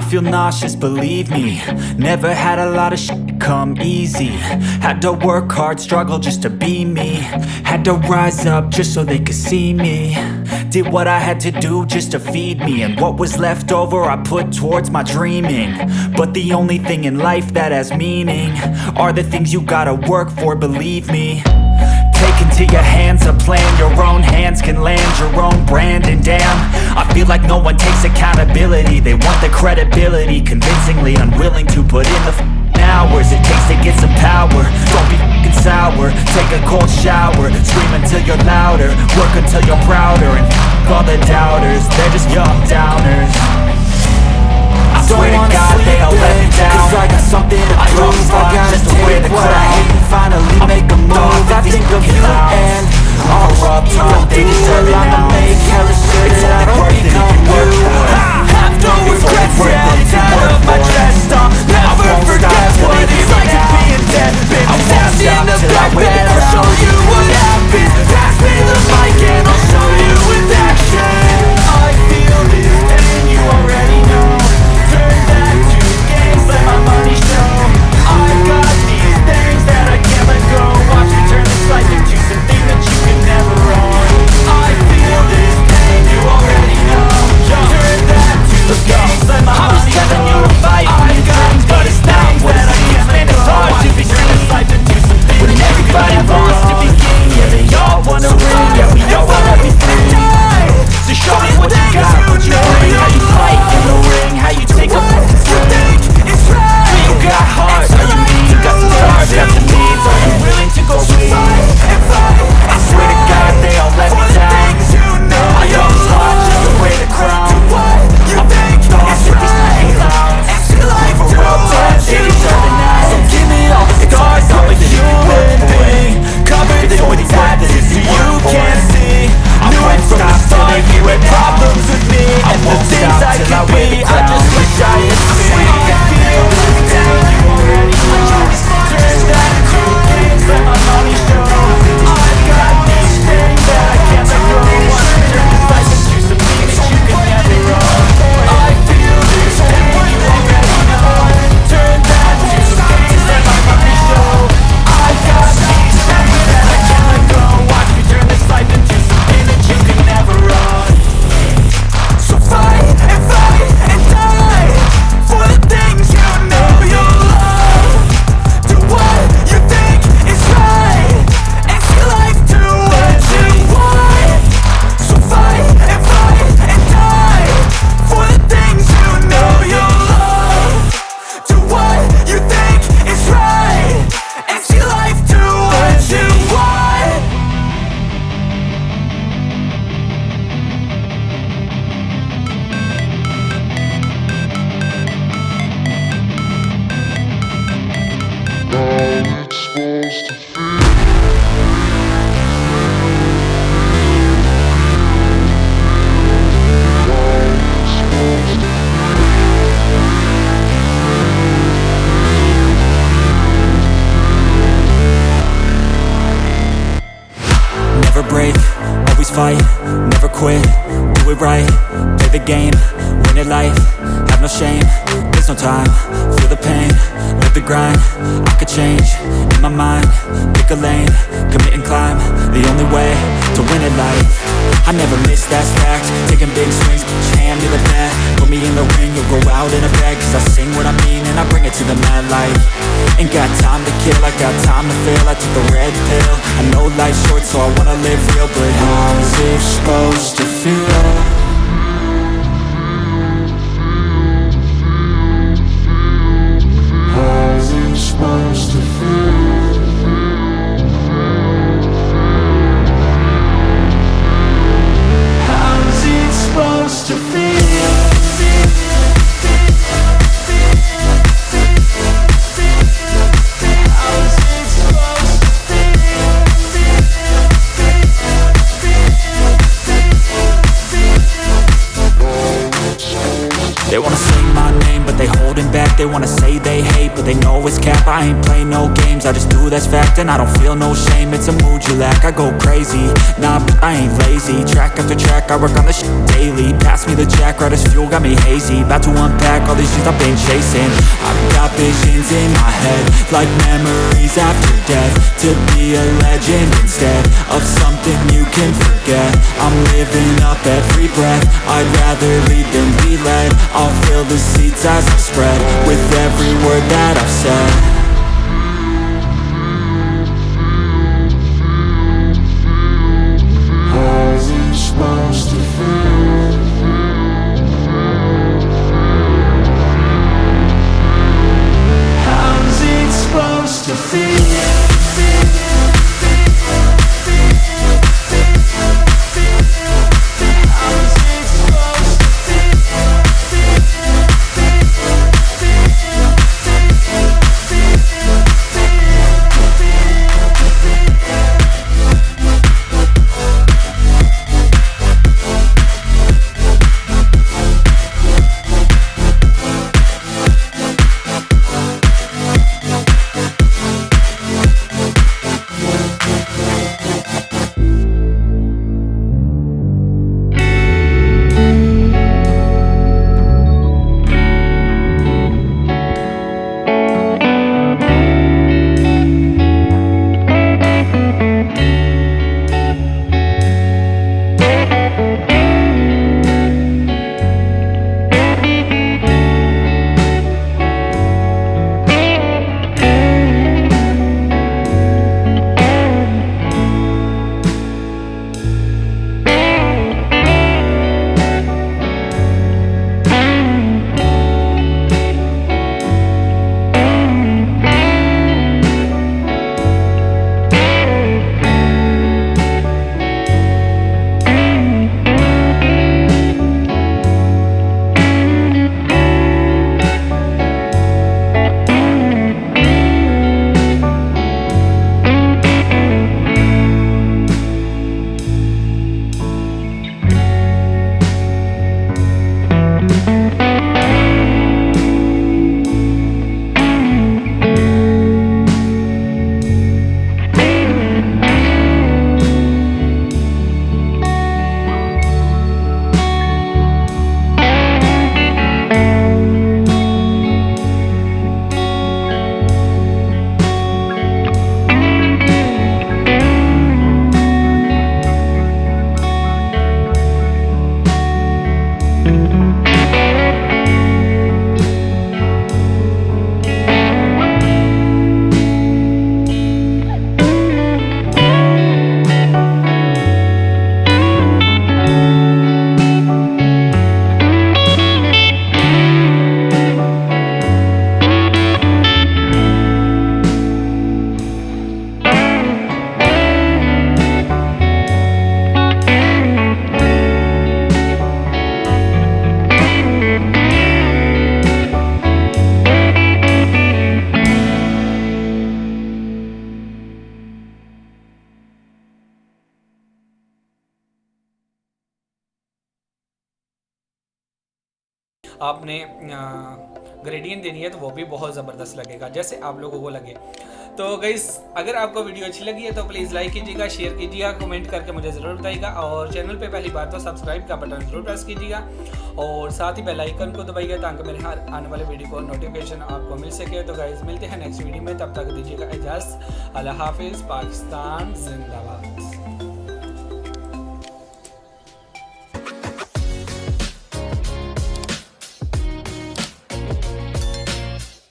feel nauseous, believe me. Never had a lot of shit come easy. Had to work hard, struggle just to be me. Had to rise up just so they could see me. Did what I had to do just to feed me, and what was left over I put towards my dreaming. But the only thing in life that has meaning are the things you gotta work for, believe me. Take into your hands a plan, your own hands can land your own brand. And damn, I feel like no one takes accountability. They want the credibility, convincingly unwilling to put in the hours it takes to get some power. Don't be f***ing sour, take a cold shower. Scream until you're louder, work until you're prouder. And f*** all the doubters, they're just young downers. I swear to God they all let me down, 'cause I got something to prove. I gotta take what I hate and finally make a move. I think of you and all up top, they deserve it now. I'ma make hella sure that I don't become you. Have no regrets, yeah, I'm tired of my chest. I'll never forget what it's like to be in debt. Been down in the back bed, I'll show you what happens. Pass me the mic and I'll show you with action. I feel this pain, you already know. Turn that to gains, let my money show. I got these things that I can't let go. Watch me turn this life into something that you can never own. I feel this pain, you already know. Turn that to gains, let my money show. I got but it's not what it seems, man. It's hard to be turn this life into something when everybody wants to be king. Yeah, they all wanna win, yeah, we all wanna be free. So show me what you got, what you bring. How you fight in the ring, how you take a swing. You got heart, are you mean? You got some scars, got some needs. Are you willing to go bleed? I swear to God they all let me down. I always watch just to wear the crown. I'm fucked off with these fucking clowns. Overall time, they deserve it now. So give me all the scars, I'm a human being. Covered in with tattoos so you can't see. Knew it from the start, you had problems with me. And the things I could be, I just wish I had seen. I feel this down, you already know. Turn that to gains, let my money show. I got these things that I can't let go. Watch me turn this life into something that you can never own. I feel this pain, you already know. Turn that to gains, let my money show. I got these things that I can't let go. Watch me turn this life into something that you can never own. So fight and die for the things you know you'll love. Do what you think is right and see life do what you want. So fight and die for the things you know you'll love. Do what you think is right and see life do what you want. Never break, always fight, never quit, do it right, play the game, win it life, have no shame, there's no time, feel the pain, live the grind, I could change, in my mind, pick a lane, commit and climb, the only way to win it life. I never miss, that's fact, taking big swings, put your hand to the bat, put me in the ring, you'll go out in a bag, 'cause I sing what I mean and I bring it to the mad light. Ain't got time to kill, I got time to feel, I took the red pill, I know life's short so I wanna live real, but how's it supposed to feel? How's it supposed to feel? How's it supposed to feel? They wanna say my name, but they holding back. They wanna say they hate, but they know it's cap. I ain't play no games, I just do that's fact. And I don't feel no shame, it's a mood you lack. I go crazy, nah but I ain't lazy. Track after track, I work on this shit daily. Pass me the jack, right as fuel, got me hazy. About to unpack all these things I've been chasing. I've got visions in my head, like memories after death. To be a legend instead of something you can forget. I'm living up every breath, I'd rather lead than be led. I'll fill the seats as I spread, with every word that I've said. How's it supposed to feel? How's it supposed to feel? आपने gradient देनी है तो वो भी बहुत ज़बरदस्त लगेगा, जैसे आप लोगों को लगे। तो गाइस, अगर आपको वीडियो अच्छी लगी है तो प्लीज़ लाइक कीजिएगा, शेयर कीजिएगा, कमेंट करके मुझे ज़रूर बताइएगा, और चैनल पे पहली बार तो सब्सक्राइब का बटन ज़रूर प्रेस कीजिएगा, और साथ ही बेल आइकन को दबाइएगा ताकि मेरे हर आने वाले वीडियो को नोटिफिकेशन आपको मिल सके। तो गाइस, मिलते हैं नेक्स्ट वीडियो में, तब तक दीजिएगा इजाज़त। अल्लाह हाफिज़। पाकिस्तान जिंदाबाद।